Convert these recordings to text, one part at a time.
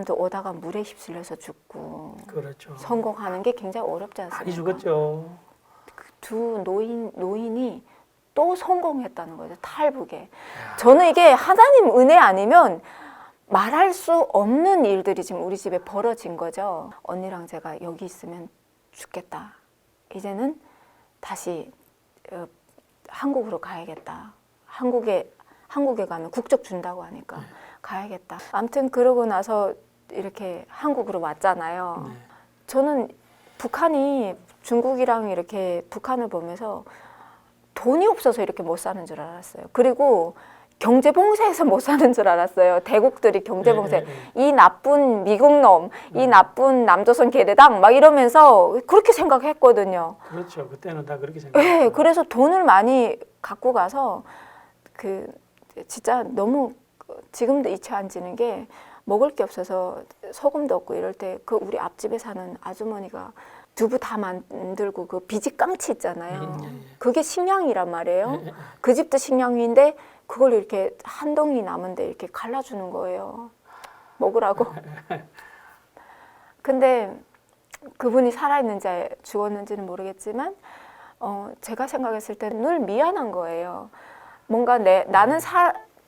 사람도 오다가 물에 휩쓸려서 죽고 그렇죠. 성공하는 게 굉장히 어렵지 많이 않습니까? 죽었죠. 두 노인이 또 성공했다는 거죠. 탈북에. 저는 이게 하나님 은혜 아니면 말할 수 없는 일들이 지금 우리 집에 벌어진 거죠. 언니랑 제가 여기 있으면 죽겠다. 이제는 다시 한국으로 가야겠다. 한국에 가면 국적 준다고 하니까 가야겠다. 아무튼 그러고 나서 이렇게 한국으로 왔잖아요. 네. 저는 북한이 중국이랑 이렇게 북한을 보면서 돈이 없어서 이렇게 못 사는 줄 알았어요. 그리고 경제봉쇄해서 못 사는 줄 알았어요. 대국들이 경제봉쇄. 이 나쁜 미국놈, 이 나쁜 남조선 계대당 막 이러면서 그렇게 생각했거든요. 그렇죠. 그때는 다 그렇게 생각했어요. 네, 그래서 돈을 많이 갖고 가서 진짜 너무 지금도 잊혀 안 지는 게 먹을 게 없어서 소금도 없고 이럴 때 그 우리 앞집에 사는 아주머니가 두부 다 만들고 그 비지깡치 있잖아요. 그게 식량이란 말이에요. 그 집도 식량인데 그걸 이렇게 한 덩이 남은데 이렇게 갈라주는 거예요. 먹으라고. 근데 그분이 살아있는지 죽었는지는 모르겠지만 제가 생각했을 때는 늘 미안한 거예요. 뭔가 나는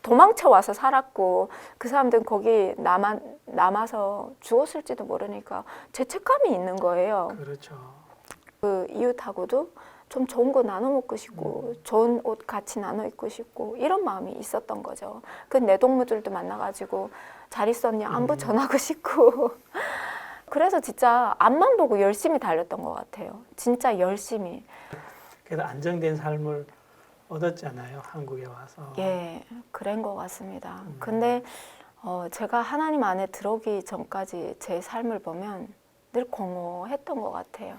도망쳐 와서 살았고 그 사람들은 거기 남아서 죽었을지도 모르니까 죄책감이 있는 거예요. 그렇죠. 그 이웃하고도 좀 좋은 거 나눠 먹고 싶고 좋은 옷 같이 나눠 입고 싶고 이런 마음이 있었던 거죠. 그 내동무들도 만나가지고 잘 있었냐 안부 전하고 싶고 그래서 진짜 앞만 보고 열심히 달렸던 것 같아요. 진짜 열심히. 그래서 안정된 삶을 얻었잖아요. 한국에 와서. 예, 그런 것 같습니다. 근데 제가 하나님 안에 들어오기 전까지 제 삶을 보면 늘 공허했던 것 같아요.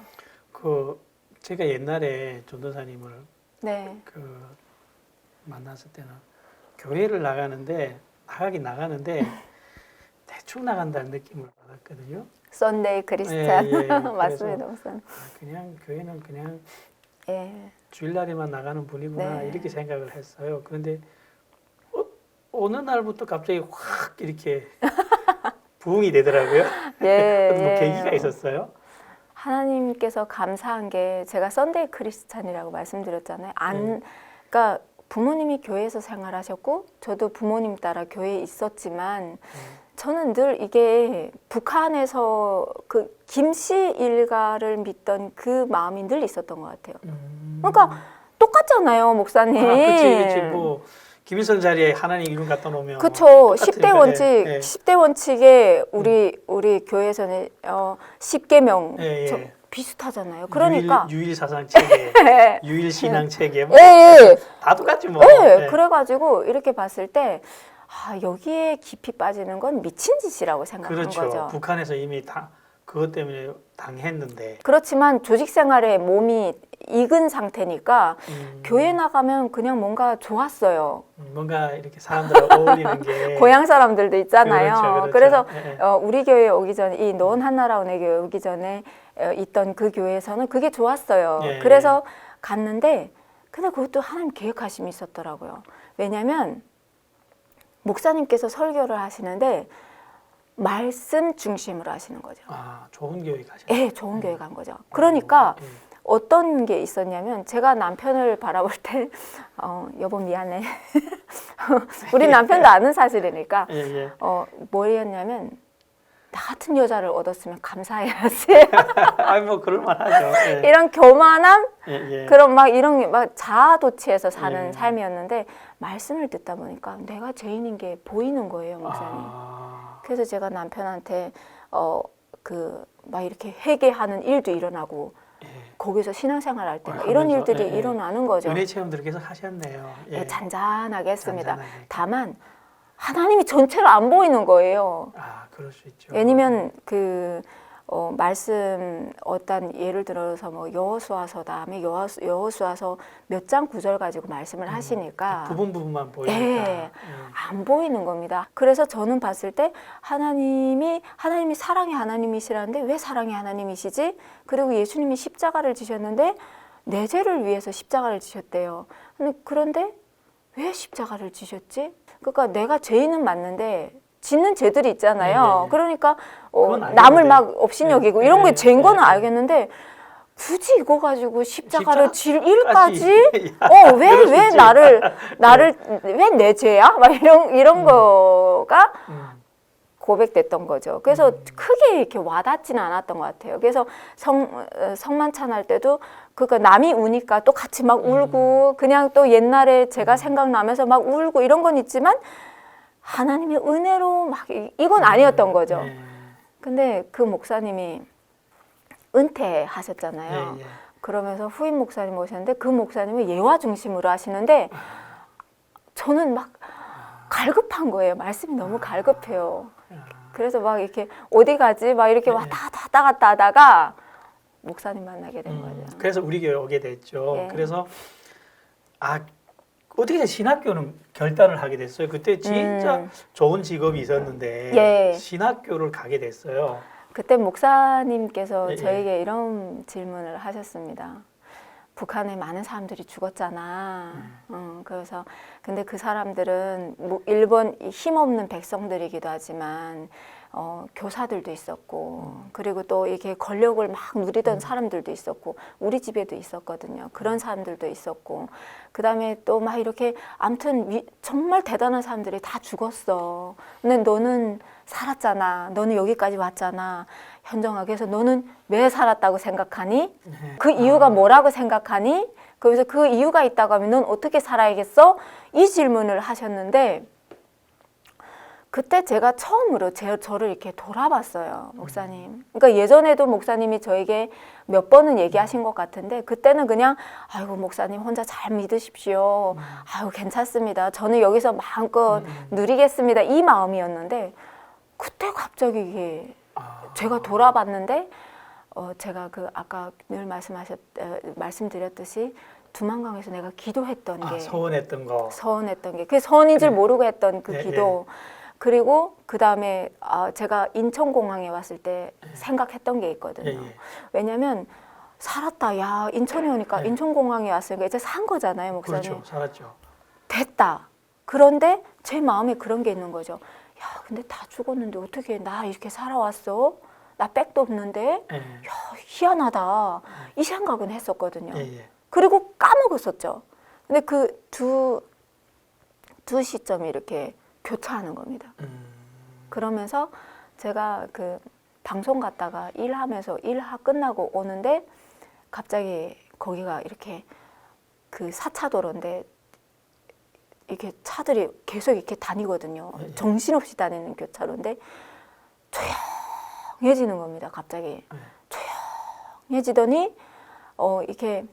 제가 옛날에 전도사님을 네. 만났을 때는 교회를 나가는데 대충 나간다는 느낌을 받았거든요. 썬데이 크리스찬. 예, 예. 맞습니다. 우선. 그냥 교회는 그냥 예. 주일날에만 나가는 분이구나 네. 이렇게 생각을 했어요. 그런데 어느 날부터 갑자기 확 이렇게 부흥이 되더라고요. 예. 뭐 계기가 있었어요? 하나님께서 감사한 게 제가 썬데이 크리스찬이라고 말씀드렸잖아요. 네. 그러니까 부모님이 교회에서 생활하셨고 저도 부모님 따라 교회에 있었지만 저는 늘 이게 북한에서 그 김씨 일가를 믿던 그 마음이 늘 있었던 것 같아요. 그러니까 똑같잖아요, 목사님. 그렇지. 뭐 김일성 자리에 하나님 이름 갖다 놓으면 그렇죠. 똑같으니까. 10대 원칙, 예. 10대 원칙에 우리 교회에서는 10계명 예. 비슷하잖아요. 그러니까 유일 사상 체계, 유일 신앙 체계 뭐 예. 다 똑같지 뭐. 네, 예. 그래가지고 이렇게 봤을 때 여기에 깊이 빠지는 건 미친 짓이라고 생각한 그렇죠. 거죠. 북한에서 이미 다 그것 때문에 당했는데. 그렇지만 조직 생활에 몸이 익은 상태니까 교회 나가면 그냥 뭔가 좋았어요. 뭔가 이렇게 사람들하고 어울리는 게 고향 사람들도 있잖아요. 그렇죠. 그래서 예. 우리 교회 오기 전에 이 논 한나라 은혜 교회 오기 전에 있던 그 교회에서는 그게 좋았어요. 예. 그래서 갔는데 근데 그것도 하나님 계획하심이 있었더라고요. 왜냐하면 목사님께서 설교를 하시는데 말씀 중심으로 하시는 거죠. 좋은 교회 가셨어요. 예, 좋은 교회 간 거죠. 그러니까 예. 어떤 게 있었냐면 제가 남편을 바라볼 때 여보 미안해. 우리 남편도 아는 사실이니까 예. 뭐였냐면 나 같은 여자를 얻었으면 감사해야지. 아이 뭐 그럴 만하죠. 예. 이런 교만함 예. 그런 막 이런 게 막 자아도취해서 사는 예. 삶이었는데 말씀을 듣다 보니까 내가 죄인인 게 보이는 거예요, 목사님. 그래서 제가 남편한테 막 이렇게 회개하는 일도 일어나고 거기서 신앙생활 할 때 이런 일들이 일어나는 거죠. 은혜 체험들을 계속 하셨네요. 예. 잔잔하게 했습니다. 잔잔하게. 다만 하나님이 전체로 안 보이는 거예요. 그럴 수 있죠. 왜냐면 말씀 어떤 예를 들어서 뭐 여호수아서 다음에 여호수아서 몇 장 구절 가지고 말씀을 하시니까 부분만 보이니까 예, 안 보이는 겁니다. 그래서 저는 봤을 때 하나님이 사랑의 하나님이시라는데 왜 사랑의 하나님이시지? 그리고 예수님이 십자가를 지셨는데 내 죄를 위해서 십자가를 지셨대요. 그런데 왜 십자가를 지셨지? 그러니까 내가 죄인은 맞는데 짓는 죄들이 있잖아요. 네. 그러니까 그건 알겠는데. 남을 막 업신여기고 네. 이런 거에 네. 죄인 거는 네. 알겠는데 굳이 이거 가지고 십자가를 질 일까지 야, 왜 그럴 수 왜 있지. 나를 왜 내 죄야? 막 이런 거가 음. 고백됐던 거죠. 그래서 크게 이렇게 와닿지는 않았던 것 같아요. 그래서 성만찬 할 때도 그러니까 남이 우니까 또 같이 막 울고 그냥 또 옛날에 제가 생각나면서 막 울고 이런 건 있지만 하나님의 은혜로 막 이건 아니었던 거죠. 네. 근데 그 목사님이 은퇴하셨잖아요. 예, 예. 그러면서 후임 목사님 오셨는데 그 목사님은 예화 중심으로 하시는데 저는 막 갈급한 거예요. 말씀이 너무 갈급해요. 그래서 막 이렇게 어디 가지? 막 이렇게 왔다 갔다 하다가 목사님 만나게 된 거죠. 그래서 우리 교회 오게 됐죠. 예. 그래서 어떻게 신학교는 결단을 하게 됐어요. 그때 진짜 좋은 직업이 있었는데 예. 신학교를 가게 됐어요. 그때 목사님께서 예, 예. 저에게 이런 질문을 하셨습니다. 북한에 많은 사람들이 죽었잖아. 그래서 근데 그 사람들은 뭐 일본 힘없는 백성들이기도 하지만 교사들도 있었고 그리고 또 이렇게 권력을 막 누리던 사람들도 있었고 우리 집에도 있었거든요. 그런 사람들도 있었고 그다음에 또 막 이렇게 아무튼 정말 대단한 사람들이 다 죽었어. 근데 너는 살았잖아. 너는 여기까지 왔잖아. 현정아, 그래서 너는 왜 살았다고 생각하니? 그 이유가 뭐라고 생각하니? 그래서 그 이유가 있다고 하면 넌 어떻게 살아야겠어? 이 질문을 하셨는데 그때 제가 처음으로 저를 이렇게 돌아봤어요, 목사님. 그러니까 예전에도 목사님이 저에게 몇 번은 얘기하신 것 같은데 그때는 그냥 아이고 목사님 혼자 잘 믿으십시오. 아이고 괜찮습니다. 저는 여기서 마음껏 누리겠습니다. 이 마음이었는데 그때 갑자기 이게 제가 돌아봤는데 제가 그 아까 늘 말씀드렸듯이 두만강에서 내가 기도했던 게 서운했던 거. 서운했던 게 그게 서운인 줄 네. 모르고 했던 그 네, 기도 그리고 그 다음에 제가 인천공항에 왔을 때 생각했던 게 있거든요. 예, 예. 왜냐하면 살았다. 야 인천에 오니까 네. 인천공항에 왔으니까 이제 산 거잖아요, 목사님. 그렇죠, 살았죠. 됐다. 그런데 제 마음에 그런 게 있는 거죠. 야 근데 다 죽었는데 어떻게 나 이렇게 살아왔어? 나 백도 없는데 예, 야 희한하다. 이 생각은 했었거든요. 예, 예. 그리고 까먹었었죠. 근데 그 두 시점이 이렇게 교차하는 겁니다. 그러면서 제가 그 방송 갔다가 일하면서 끝나고 오는데 갑자기 거기가 이렇게 그 4차 도로인데 이렇게 차들이 계속 이렇게 다니거든요. 예, 예. 정신없이 다니는 교차로인데 조용해지는 겁니다. 갑자기 조용해지더니 이렇게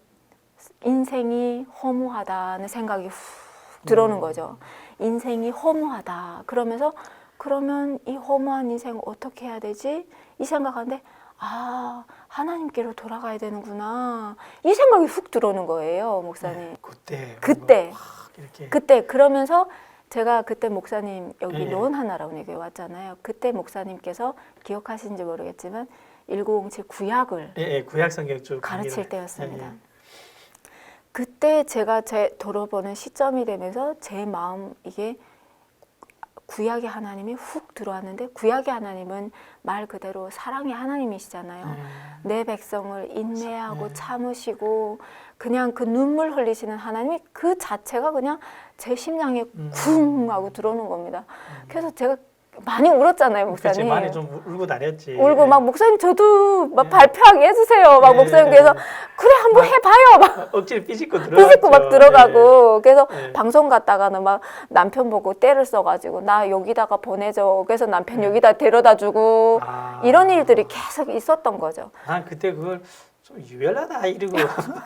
인생이 허무하다는 생각이 훅 들어오는 거죠. 인생이 허무하다. 그러면서 그러면 이 허무한 인생 어떻게 해야 되지? 이 생각하는데 하나님께로 돌아가야 되는구나. 이 생각이 훅 들어오는 거예요, 목사님. 그때 이렇게 그때 그러면서 제가 그때 목사님 여기 예. 노원하나라고 얘기 왔잖아요. 그때 목사님께서 기억하시는지 모르겠지만 1907 구약을 예, 구약 성경 쭉 가르칠 강의를- 때였습니다. 예, 예. 그때 제가 돌아보는 시점이 되면서 제 마음 이게 구약의 하나님이 훅 들어왔는데 구약의 하나님은 말 그대로 사랑의 하나님이시잖아요. 내 백성을 인내하고 참으시고 그냥 그 눈물 흘리시는 하나님이 그 자체가 그냥 제 심장에 쿵 하고 들어오는 겁니다. 그래서 제가 많이 울었잖아요, 그렇지, 목사님. 많이 좀 울고 다녔지. 울고 막 목사님 저도 막 예. 발표하게 해주세요. 막 예. 목사님께서 그래 한번 해봐요. 막 억지로 삐짓고 들어갔죠. 삐집고 막 들어가고 그래서 예. 방송 갔다가는 막 남편 보고 떼를 써가지고 나 여기다가 보내줘. 그래서 남편 여기다 데려다주고 이런 일들이 계속 있었던 거죠. 난 그때 그걸 좀 유별나다 이러고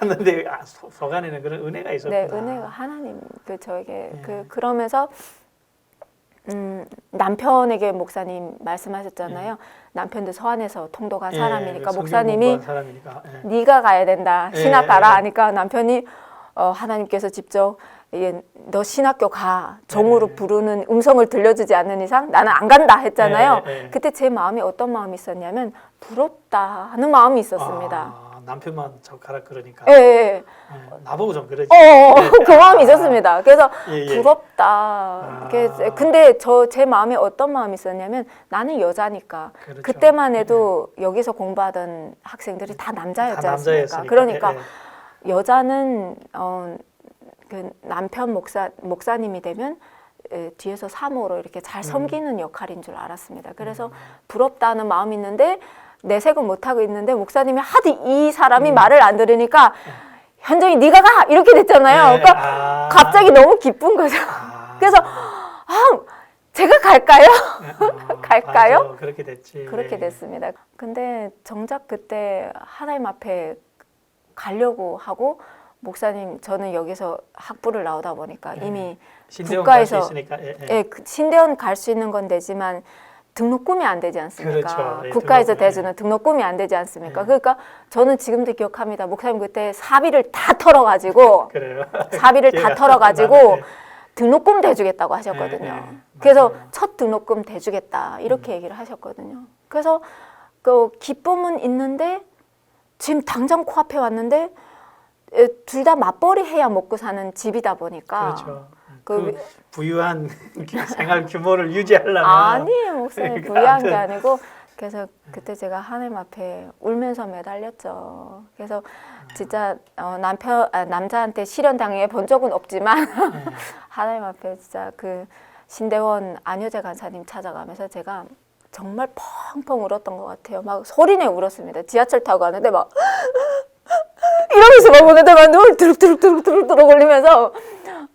봤는데 속 안에는 그런 은혜가 있었구나. 네, 은혜가 하나님 저에게 그러면서 남편에게 목사님 말씀하셨잖아요. 남편도 서안에서 통도가 사람이니까 성경 목사님이 공부한 사람이니까. 네가 가야 된다. 신학 가라 하니까 남편이 하나님께서 직접 너 신학교 가. 종으로 부르는 음성을 들려주지 않는 이상 나는 안 간다 했잖아요. 그때 제 마음이 어떤 마음이 있었냐면 부럽다 하는 마음이 있었습니다. 남편만 자꾸 가라 그러니까 예, 예. 나보고 좀 그러지. 그 마음이 있었습니다. 그래서 예. 부럽다. 근데 제 마음에 어떤 마음이 있었냐면 나는 여자니까 그렇죠. 그때만 해도 여기서 공부하던 학생들이 다 남자였지 다 않습니까? 남자였으니까. 그러니까 예. 여자는 그 남편 목사님이 되면 뒤에서 사모로 이렇게 잘 섬기는 역할인 줄 알았습니다. 그래서 부럽다는 마음이 있는데 내색은 못하고 있는데 목사님이 하도 이 사람이 말을 안 들으니까 현정이 네가 가! 이렇게 됐잖아요. 네. 그러니까 갑자기 너무 기쁜 거죠. 그래서 제가 갈까요? 갈까요? 맞아, 그렇게 됐지. 그렇게 됐습니다. 근데 정작 그때 하나님 앞에 가려고 하고 목사님 저는 여기서 학부를 나오다 보니까 이미 신대원 국가에서 갈수 있으니까. 신대원 갈 수 있는 건 되지만 등록금이 안 되지 않습니까? 그렇죠. 예, 국가에서 등록금, 대주는 등록금이 안 되지 않습니까? 예. 그러니까 저는 지금도 기억합니다. 목사님 그때 사비를 다 털어가지고 그래요. 사비를 다 털어가지고 예. 등록금 대주겠다고 하셨거든요. 예, 그래서 맞아요. 첫 등록금 대주겠다 이렇게 얘기를 하셨거든요. 그래서 그 기쁨은 있는데 지금 당장 코앞에 왔는데 둘 다 맞벌이 해야 먹고 사는 집이다 보니까 그렇죠. 그 부유한 생활 규모를 유지하려면 아니에요 목사님 그러니까 부유한 게 아무튼. 아니고 그래서 그때 제가 하나님 앞에 울면서 매달렸죠. 그래서 진짜 남자한테 실현당해 본 적은 없지만 하나님 앞에 진짜 그 신대원 안효재 간사님 찾아가면서 제가 정말 펑펑 울었던 것 같아요. 막 소리내 울었습니다. 지하철 타고 가는데 막 이러면서 막 오는데 막 눈을 드룩드룩 올리면서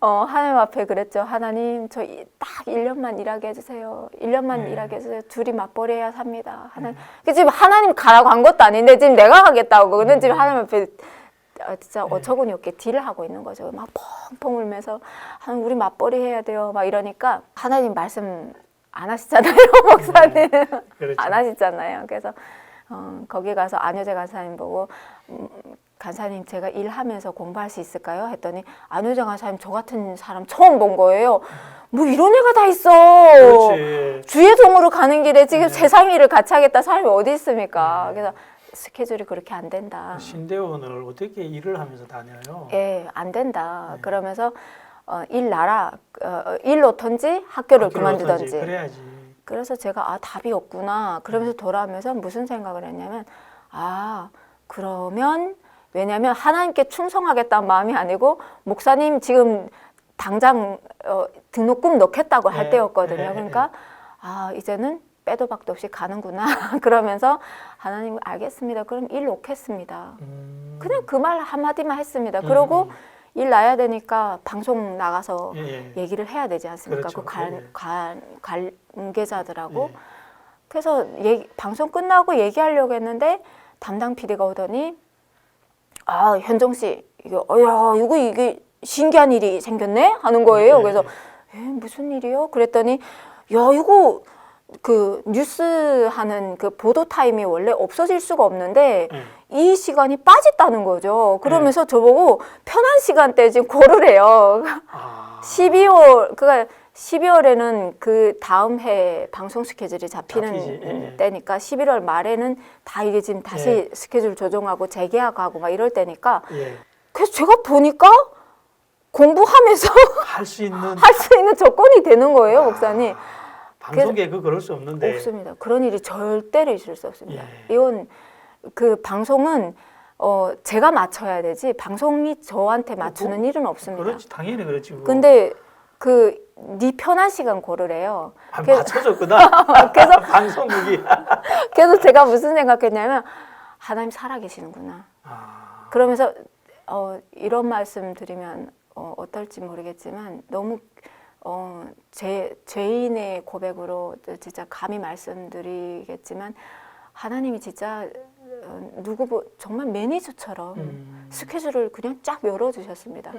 하나님 앞에 그랬죠. 하나님 저 딱 1년만 일하게 해주세요. 1년만 일하게 해주세요. 둘이 맞벌이 해야 삽니다. 하나님. 지금 하나님 가라고 한 것도 아닌데 지금 내가 가겠다고 그거는 지금 하나님 앞에 진짜 어처구니 없게 딜을 하고 있는 거죠. 막 펑펑 울면서 하나님 우리 맞벌이 해야 돼요. 막 이러니까 하나님 말씀 안 하시잖아요. 목사님. 그렇죠. 안 하시잖아요. 그래서 거기 가서 안효재 간사님 보고 간사님 제가 일하면서 공부할 수 있을까요? 했더니 안효재 간사님 저 같은 사람 처음 본 거예요. 뭐 이런 애가 다 있어. 그렇지. 주회동으로 가는 길에 지금 세상 일을 같이 하겠다 사람이 어디 있습니까? 그래서 스케줄이 그렇게 안 된다. 신대원을 어떻게 일을 하면서 다녀요? 예, 안 된다. 그러면서 일 놓던지 학교를 그만두던지. 그래야지. 그래서 제가 답이 없구나. 그러면서 돌아오면서 무슨 생각을 했냐면 그러면 왜냐하면 하나님께 충성하겠다는 마음이 아니고 목사님 지금 당장 등록금 넣겠다고 할 때였거든요. 그러니까 이제는 빼도 박도 없이 가는구나. 그러면서 하나님 알겠습니다. 그럼 일 놓겠습니다. 그냥 그 말 한마디만 했습니다. 그러고 일 나야 되니까 방송 나가서 얘기를 해야 되지 않습니까? 그렇죠. 그 관계자들하고. 그래서 방송 끝나고 얘기하려고 했는데 담당 PD가 오더니 현정 씨 이게 신기한 일이 생겼네 하는 거예요. 그래서 무슨 일이요? 그랬더니 이거 그 뉴스 하는 그 보도 타임이 원래 없어질 수가 없는데 이 시간이 빠졌다는 거죠. 그러면서 저보고 편한 시간대 지금 고르래요. 12월에는 그 다음 해 방송 스케줄이 잡히는 때니까 11월 말에는 다 이게 지금 다시 스케줄 조정하고 재계약하고 막 이럴 때니까 그래서 제가 보니까 공부하면서 할 수 있는 조건이 되는 거예요, 목사님. 방송에 그럴 수 없는데. 없습니다. 그런 일이 절대로 있을 수 없습니다. 이건 그 방송은 제가 맞춰야 되지 방송이 저한테 맞추는 일은 없습니다. 그렇지, 당연히 그렇지. 근데 네 편한 시간 고르래요. 맞춰줬구나. 그래서 방송국이. 그래서 제가 무슨 생각했냐면 하나님 살아계시는구나. 그러면서 이런 말씀 드리면 어떨지 모르겠지만 너무 죄인의 고백으로 진짜 감히 말씀드리겠지만 하나님이 진짜 정말 매니저처럼 스케줄을 그냥 쫙 열어주셨습니다.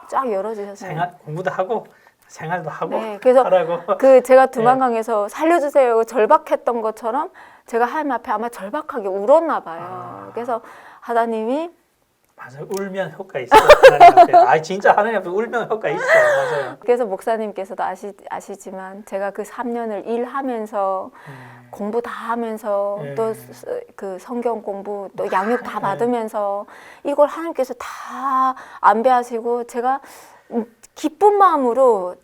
쫙 열어주셨습니다. 공부도 하고 생활도 하고. 네, 그래서 하라고. 제가 두만강에서 살려주세요 절박했던 것처럼 제가 하나님 앞에 아마 절박하게 울었나 봐요. 그래서 하나님이 맞아. 울면 효과 있어. 하나님 앞에. 아, 진짜 하나님 앞에 울면 효과 있어. 맞아요. 그래서 목사님께서도 아시지만 제가 그 3년을 일하면서 공부 다 하면서 예. 또 그 성경 공부 또 양육 다 받으면서 이걸 하나님께서 다 안배하시고 제가 기쁜 마음으로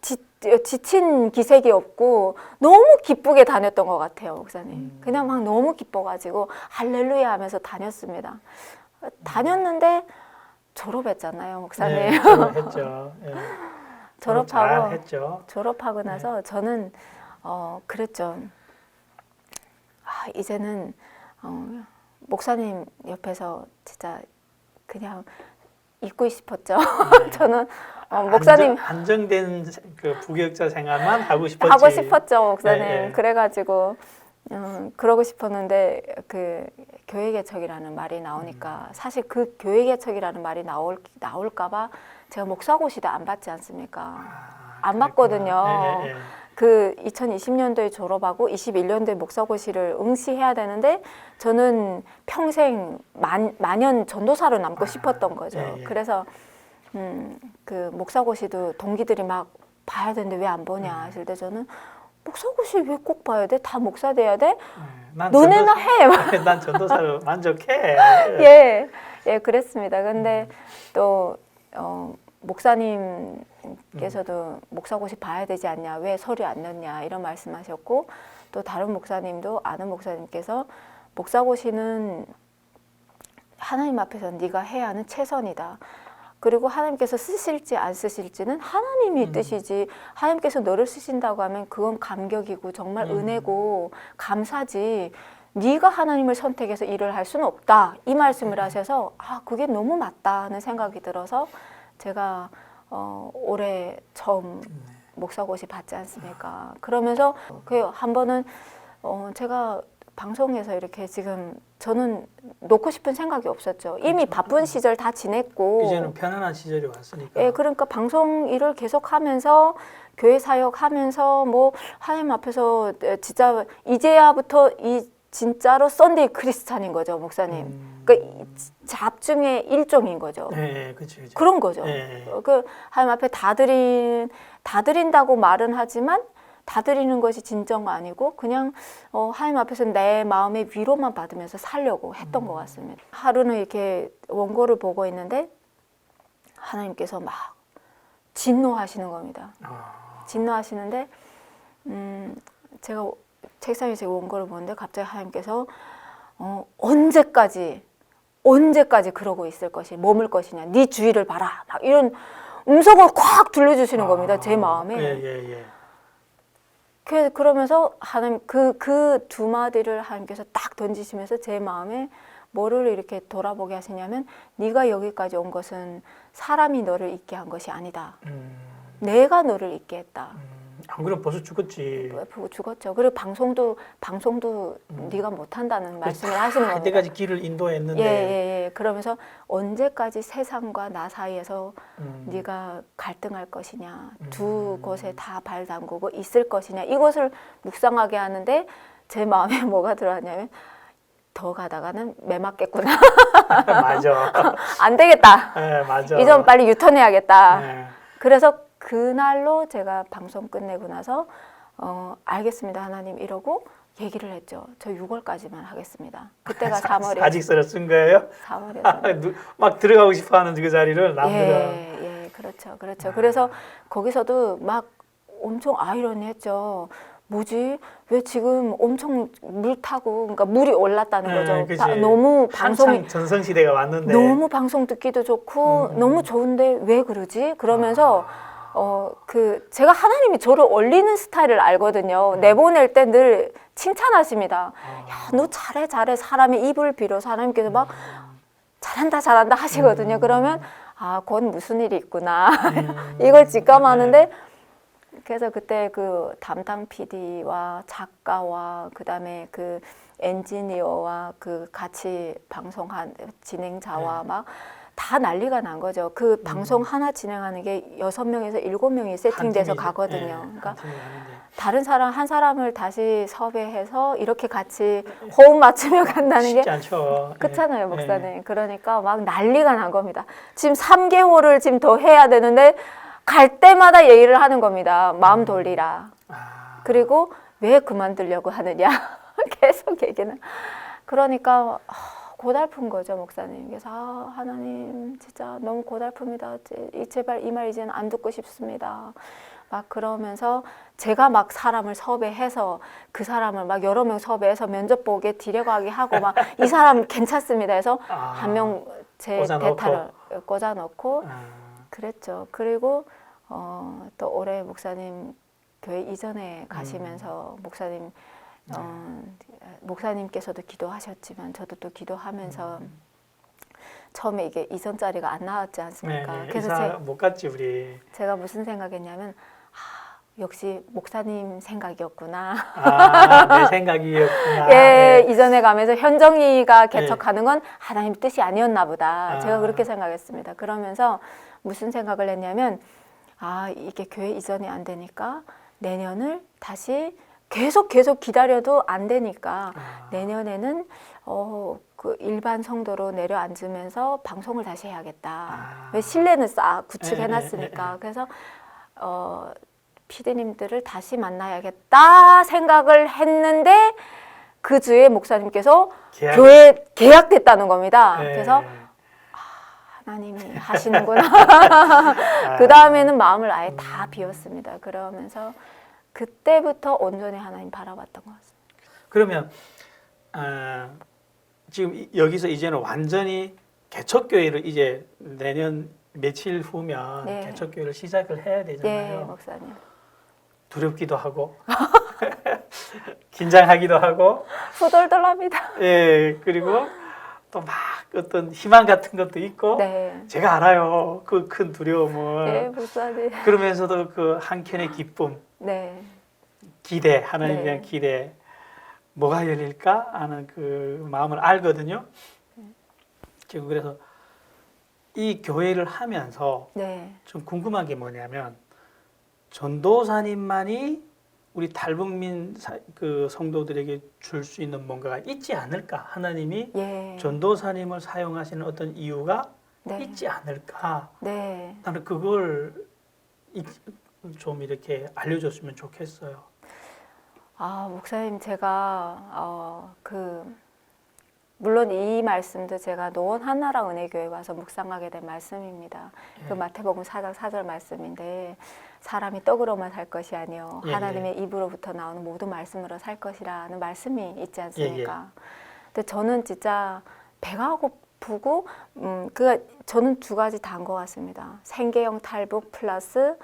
지친 기색이 없고 너무 기쁘게 다녔던 것 같아요, 목사님. 그냥 막 너무 기뻐가지고 할렐루야 하면서 다녔습니다. 다녔는데 졸업했잖아요, 목사님. 네, 졸업했죠. 예. 졸업하고 했죠. 졸업하고 나서 저는 그랬죠. 이제는 목사님 옆에서 진짜 그냥 있고 싶었죠. 저는 목사님 안정된 그 부교육자 생활만 하고 싶었지. 하고 싶었죠, 목사님. 네. 그래가지고 그러고 싶었는데 그 교회개척이라는 말이 나오니까 사실 그 교회개척이라는 말이 나올까봐 제가 목사고시도 안 받지 않습니까? 안 받거든요. 네. 그 2020년도에 졸업하고 21년도에 목사고시를 응시해야 되는데 저는 평생 만년 전도사로 남고 싶었던 거죠. 예. 그래서 그 목사고시도 동기들이 막 봐야 되는데 왜 안 보냐 했을 때 저는 목사고시 왜 꼭 봐야 돼? 다 목사 돼야 돼? 너네나 해. 난 전도사로 만족해. 예, 그랬습니다. 근데 또 목사님께서도 목사고시 봐야 되지 않냐, 왜 서류 안 넣냐 이런 말씀하셨고 또 다른 목사님도 아는 목사님께서 목사고시는 하나님 앞에서 네가 해야 하는 최선이다. 그리고 하나님께서 쓰실지 안 쓰실지는 하나님이 뜻이지 하나님께서 너를 쓰신다고 하면 그건 감격이고 정말 은혜고 감사지 네가 하나님을 선택해서 일을 할 수는 없다. 이 말씀을 하셔서 그게 너무 맞다는 생각이 들어서 제가 올해 처음 목사고시 받지 않습니까? 그러면서 그 한 번은 제가 방송에서 이렇게 지금 저는 놓고 싶은 생각이 없었죠. 이미 바쁜 시절 다 지냈고 이제는 편안한 시절이 왔으니까. 예, 그러니까 방송 일을 계속하면서 교회 사역하면서 뭐 하나님 앞에서 진짜 이제야부터 이 진짜로 썬데이 크리스찬인 거죠, 목사님. 그러니까 잡중의 일종인 거죠. 네, 그렇죠. 그런 거죠. 그 하나님 앞에 다 드린다고 말은 하지만 다 드리는 것이 진정가 아니고 그냥 하나님 앞에서 내 마음의 위로만 받으면서 살려고 했던 것 같습니다. 하루는 이렇게 원고를 보고 있는데 하나님께서 막 진노하시는 겁니다. 진노하시는데 제가 책상에 제 원고를 보는데 갑자기 하나님께서 언제까지 그러고 있을 것이 머물 것이냐, 네 주의를 봐라, 막 이런 음성을 콱 들려주시는 겁니다, 제 마음에. 그러면서 하나님 그 두 마디를 하나님께서 딱 던지시면서 제 마음에 뭐를 이렇게 돌아보게 하시냐면 네가 여기까지 온 것은 사람이 너를 있게 한 것이 아니다. 내가 너를 있게 했다. 안 그럼 벌써 죽었지. 죽었죠. 그리고 방송도 네가 못한다는 말씀을 하시는 겁니다. 그때까지 길을 인도했는데. 예. 그러면서 언제까지 세상과 나 사이에서 네가 갈등할 것이냐, 두 곳에 다 발 담그고 있을 것이냐, 이것을 묵상하게 하는데 제 마음에 뭐가 들어왔냐면 더 가다가는 매 맞겠구나. 맞아. 안 되겠다. 네, 맞아. 이전 빨리 유턴해야겠다. 네. 그래서 그날로 제가 방송 끝내고 나서 알겠습니다 하나님 이러고 얘기를 했죠. 저 6월까지만 하겠습니다. 그때가 3월이었어요. 사직서를 쓴 거예요? 4월이었어요. 막 들어가고 싶어하는 그 자리를 남들은. 예, 그렇죠. 그래서 거기서도 막 엄청 아이러니했죠. 뭐지? 왜 지금 엄청 물 타고 그러니까 물이 올랐다는 거죠. 너무 방송이 전성 시대가 왔는데 너무 방송 듣기도 좋고 너무 좋은데 왜 그러지? 그러면서 제가 하나님이 저를 올리는 스타일을 알거든요. 내보낼 때 늘 칭찬하십니다. 야, 너 잘해. 사람의 입을 빌어서 하나님께서 막 잘한다 하시거든요. 그러면 곧 무슨 일이 있구나. 이걸 직감하는데 그래서 그때 그 담당 PD와 작가와 그다음에 그 엔지니어와 그 같이 방송한 진행자와 막 다 난리가 난 거죠. 그 방송 하나 진행하는 게 6명에서 7명이 세팅돼서 가거든요. 그러니까 다른 사람 한 사람을 다시 섭외해서 이렇게 같이 호흡 맞추며 간다는 게 쉽지 않죠. 그렇잖아요, 예. 목사님. 그러니까 막 난리가 난 겁니다. 지금 3개월을 지금 더 해야 되는데 갈 때마다 얘기를 하는 겁니다. 마음 돌리라. 아, 그리고 왜 그만두려고 하느냐. 계속 얘기는. 그러니까 고달픈 거죠, 목사님. 그래서 하나님 진짜 너무 고달픕니다. 제발 이 말 이제는 안 듣고 싶습니다. 막 그러면서 제가 막 사람을 섭외해서 그 사람을 막 여러 명 섭외해서 면접 보게 데려가게 하고 막 이 사람 괜찮습니다 해서 한 명 제 대타를 꽂아 넣고 그랬죠. 그리고 또 올해 목사님 교회 이전에 가시면서 목사님 목사님께서도 기도하셨지만 저도 또 기도하면서 처음에 이게 이전 자리가 안 나왔지 않습니까? 네, 그래서 못 갔지 우리. 제가 무슨 생각했냐면 역시 목사님 생각이었구나. 내 생각이었구나. 예, 이전에 가면서 현정이가 개척하는 건 하나님 뜻이 아니었나 보다. 제가 그렇게 생각했습니다. 그러면서 무슨 생각을 했냐면 이게 교회 이전이 안 되니까 내년을 다시 계속 기다려도 안 되니까 내년에는 그 일반 성도로 내려앉으면서 방송을 다시 해야겠다. 왜 실내는 구축해놨으니까. 그래서 피디님들을 다시 만나야겠다 생각을 했는데 그 주에 목사님께서 교회 계약됐다는 겁니다. 그래서 하나님이 하시는구나. 그 다음에는 마음을 아예 다 비웠습니다. 그러면서 그때부터 온전히 하나님 바라봤던 것 같습니다. 그러면 지금 여기서 이제는 완전히 개척교회를 이제 내년 며칠 후면 개척교회를 시작을 해야 되잖아요. 네, 목사님. 두렵기도 하고 긴장하기도 하고 후덜덜합니다. 예, 그리고 또 막 어떤 희망 같은 것도 있고 제가 알아요. 그 큰 두려움을. 네, 목사님. 그러면서도 그 한켠의 기쁨, 기대, 하나님에 대한 기대, 뭐가 열릴까 하는 그 마음을 알거든요. 지금 그래서 이 교회를 하면서 좀 궁금한 게 뭐냐면 전도사님만이 우리 탈북민 그 성도들에게 줄 수 있는 뭔가가 있지 않을까? 하나님이 전도사님을 사용하시는 어떤 이유가 있지 않을까? 나는 그걸 좀 이렇게 알려줬으면 좋겠어요. 목사님 제가 물론 이 말씀도 제가 노원 한나라 은혜교회 와서 묵상하게 된 말씀입니다. 그 마태복음 4장 4절 말씀인데 사람이 떡으로만 살 것이 아니요 하나님의 입으로부터 나오는 모든 말씀으로 살 것이라는 말씀이 있지 않습니까? 근데 저는 진짜 배가 고프고 저는 두 가지 다 한 것 같습니다. 생계형 탈북 플러스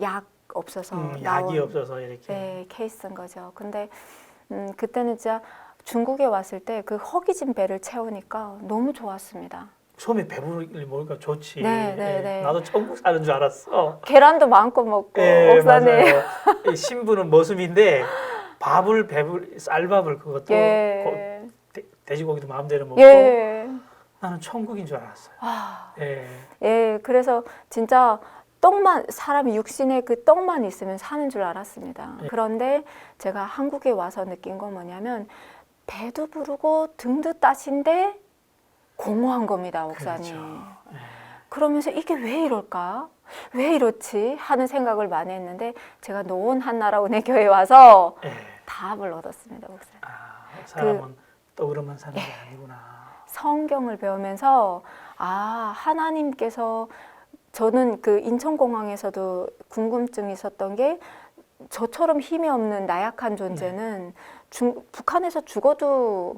약 없어서 약이 없어서 이렇게 케이스인 거죠. 근데 그때는 진짜 중국에 왔을 때 그 허기진 배를 채우니까 너무 좋았습니다. 처음에 배부르기 먹으니까 좋지. 네. 나도 천국 사는 줄 알았어. 계란도 마음껏 먹고 목사님. 맞아요. 신부는 머슴인데 쌀밥을 그것도 돼지고기도 마음대로 먹고 나는 천국인 줄 알았어요. 그래서 진짜 사람이 육신에 그 떡만 있으면 사는 줄 알았습니다. 그런데 제가 한국에 와서 느낀 건 뭐냐면 배도 부르고 등도 따신데 공허한 겁니다, 목사님. 그러면서 이게 왜 이럴까? 왜 이렇지? 하는 생각을 많이 했는데 제가 노원 한나라 은혜교회에 와서 답을 얻었습니다, 목사님. 사람은 떡으로만 사는 게 아니구나. 성경을 배우면서 하나님께서 저는 그 인천공항에서도 궁금증이 있었던 게 저처럼 힘이 없는 나약한 존재는 북한에서 죽어도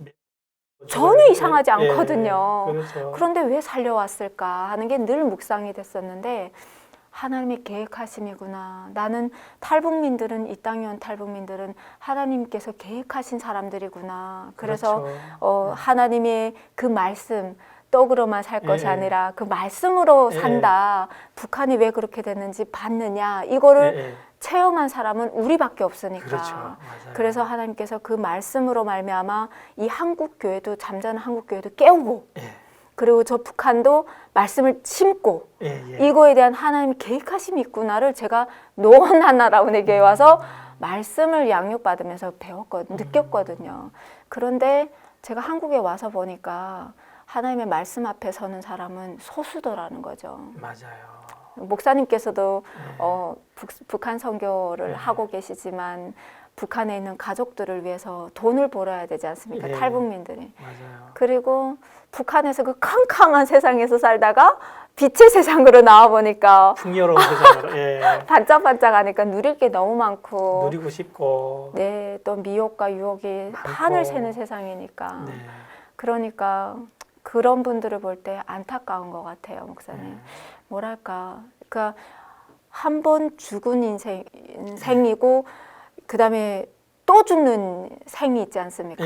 전혀 이상하지 않거든요. 그런데 왜 살려왔을까 하는 게 늘 묵상이 됐었는데 하나님의 계획하심이구나. 나는 이 땅에 온 탈북민들은 하나님께서 계획하신 사람들이구나. 그래서 하나님의 그 말씀 떡으로만 살 것이 아니라 그 말씀으로 산다. 북한이 왜 그렇게 됐는지 봤느냐. 이거를 체험한 사람은 우리밖에 없으니까. 그래서 하나님께서 그 말씀으로 말미암아 이 한국 교회도 잠자는 한국 교회도 깨우고 그리고 저 북한도 말씀을 심고 이거에 대한 하나님 계획하심이 있구나를 제가 노원 하나라운의 교회에 와서 말씀을 양육받으면서 느꼈거든요. 그런데 제가 한국에 와서 보니까 하나님의 말씀 앞에 서는 사람은 소수더라는 거죠. 맞아요. 목사님께서도 북한 선교를 하고 계시지만 북한에 있는 가족들을 위해서 돈을 벌어야 되지 않습니까? 탈북민들이. 맞아요. 그리고 북한에서 그 캄캄한 세상에서 살다가 빛의 세상으로 나와 보니까 풍요로운 세상으로 반짝반짝하니까 누릴 게 너무 많고 누리고 싶고 네, 또 미혹과 유혹이 많고. 판을 세는 세상이니까 네. 그러니까 그런 분들을 볼 때 안타까운 것 같아요, 목사님. 뭐랄까, 그러니까 한 번 죽은 인생이고 그다음에 또 죽는 생이 있지 않습니까?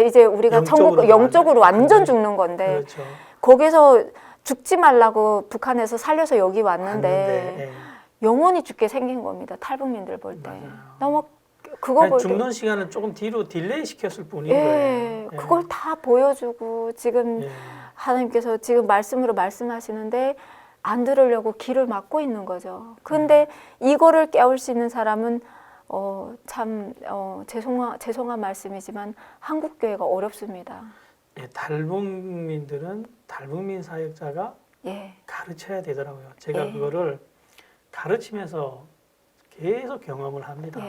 이제 우리가 영적으로 완전 죽는 건데 그렇죠. 거기서 죽지 말라고 북한에서 살려서 여기 왔는데 영원히 죽게 생긴 겁니다. 탈북민들 볼 때. 너무 그거 볼 때 죽는 시간을 조금 뒤로 딜레이 시켰을 뿐인 거예요. 그걸 다 보여주고 지금 하나님께서 지금 말씀으로 말씀하시는데 안 들으려고 귀를 막고 있는 거죠. 근데 이거를 깨울 수 있는 사람은 참 죄송한 말씀이지만 한국 교회가 어렵습니다. 탈북민들은 탈북민 사역자가 가르쳐야 되더라고요. 제가 그거를 가르치면서 계속 경험을 합니다.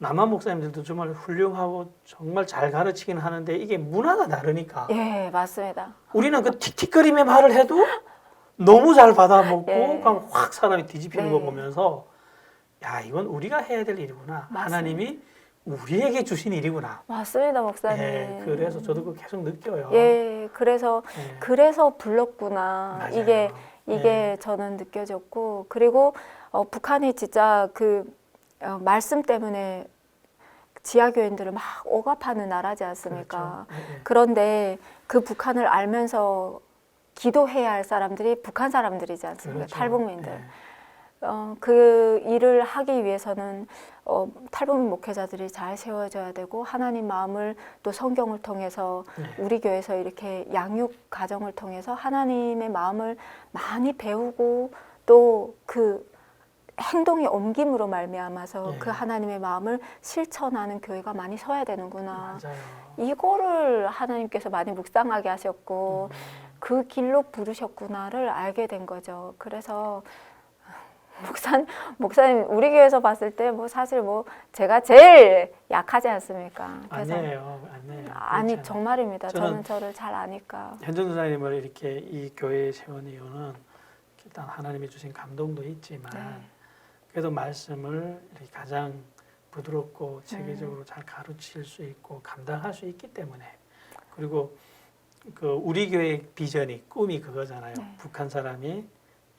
남한 목사님들도 정말 훌륭하고 정말 잘 가르치긴 하는데 이게 문화가 다르니까. 맞습니다. 우리는 그 틱틱거림의 말을 해도 너무 잘 받아먹고 그럼 확 사람이 뒤집히는 거 보면서 야, 이건 우리가 해야 될 일이구나. 맞습니다. 하나님이 우리에게 주신 일이구나. 맞습니다, 목사님. 그래서 저도 그거 계속 느껴요. 그래서 불렀구나. 맞아요. 이게 저는 느껴졌고, 그리고 북한이 진짜 그 말씀 때문에 지하교인들을 막 억압하는 나라지 않습니까? 그렇죠. 그런데 그 북한을 알면서 기도해야 할 사람들이 북한 사람들이지 않습니까? 그렇죠. 탈북민들. 그 일을 하기 위해서는 탈북민 목회자들이 잘 세워져야 되고 하나님 마음을 또 성경을 통해서 우리 교회에서 이렇게 양육 과정을 통해서 하나님의 마음을 많이 배우고 또 그 행동의 옮김으로 말미암아서 그 하나님의 마음을 실천하는 교회가 많이 서야 되는구나. 맞아요. 이거를 하나님께서 많이 묵상하게 하셨고 그 길로 부르셨구나를 알게 된 거죠. 그래서 목사님 우리 교회에서 봤을 때 뭐 사실 뭐 제가 제일 약하지 않습니까? 그래서 아니에요. 아니 정말입니다. 저는 저를 잘 아니까. 현정 선생님을 이렇게 이 교회에 세운 이유는 일단 하나님이 주신 감동도 있지만 그래도 말씀을 이렇게 가장 부드럽고 체계적으로 잘 가르칠 수 있고 감당할 수 있기 때문에 그리고 그 우리 교회 비전이 꿈이 그거잖아요. 북한 사람이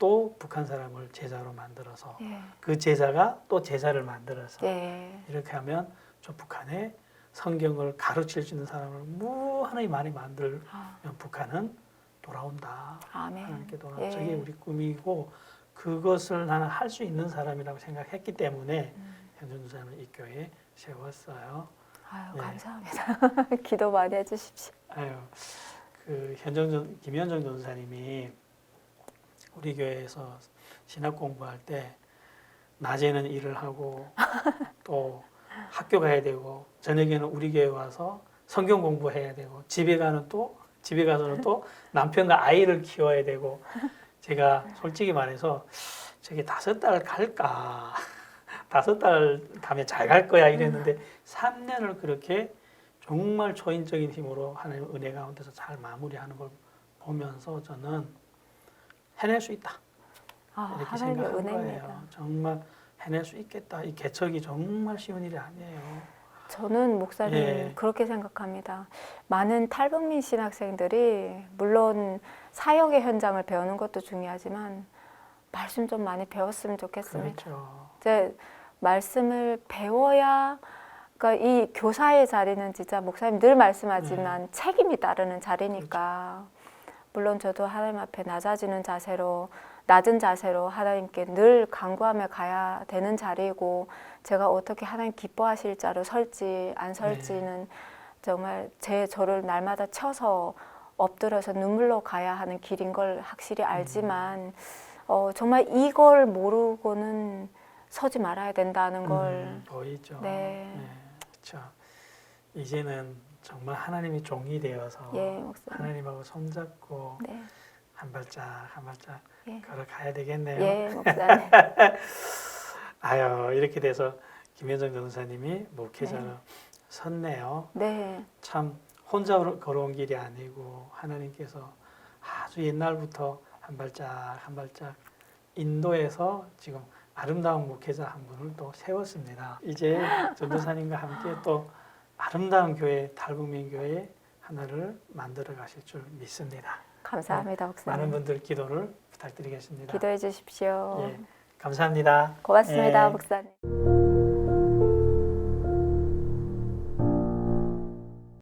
또 북한 사람을 제자로 만들어서 그 제자가 또 제자를 만들어서 이렇게 하면 저 북한에 성경을 가르칠 수 있는 사람을 무한히 많이 만들면 북한은 돌아온다. 하나님께 돌아온다. 저게 우리 꿈이고 그것을 나는 할 수 있는 사람이라고 생각했기 때문에 현정 전사님을 이 교회에 세웠어요. 아유, 감사합니다. 기도 많이 해주십시오. 아유, 그 김현정 전사님이 우리 교회에서 신학 공부할 때 낮에는 일을 하고 또 학교 가야 되고 저녁에는 우리 교회 와서 성경 공부해야 되고 집에 가서는 또 남편과 아이를 키워야 되고 제가 솔직히 말해서 저기 5달 갈까 5달 가면 잘 갈 거야 이랬는데 3년을 그렇게 정말 초인적인 힘으로 하나님의 은혜 가운데서 잘 마무리하는 걸 보면서 저는 해낼 수 있다 이렇게 생각한 거예요. 정말 해낼 수 있겠다. 이 개척이 정말 쉬운 일이 아니에요. 저는 목사님 그렇게 생각합니다. 많은 탈북민 신학생들이 물론 사역의 현장을 배우는 것도 중요하지만 말씀 좀 많이 배웠으면 좋겠습니다. 그렇죠. 이제 말씀을 배워야 그러니까 이 교사의 자리는 진짜 목사님 늘 말씀하지만 책임이 따르는 자리니까 물론 저도 하나님 앞에 낮은 자세로 하나님께 늘 간구하며 가야 되는 자리이고 제가 어떻게 하나님 기뻐하실 자로 설지 안 설지는 정말 저를 날마다 쳐서 엎드려서 눈물로 가야 하는 길인 걸 확실히 알지만 정말 이걸 모르고는 서지 말아야 된다는 걸 보이죠. 네. 그렇죠. 이제는 정말 하나님의 종이 되어서 예, 목사님. 하나님하고 손잡고 네. 한 발짝 한 발짝 예. 걸어가야 되겠네요. 예, 목사님. 아유, 이렇게 돼서 김현정 전도사님이 목회자로 네. 섰네요. 네. 참 혼자 걸어온 길이 아니고 하나님께서 아주 옛날부터 한 발짝 한 발짝 인도해서 지금 아름다운 목회자 한 분을 또 세웠습니다. 이제 전도사님과 함께 또 아름다운 교회, 달북민 교회 하나를 만들어 가실 줄 믿습니다. 감사합니다, 목사님. 많은 분들 기도를 부탁드리겠습니다. 기도해 주십시오. 예, 감사합니다. 고맙습니다, 예. 목사님.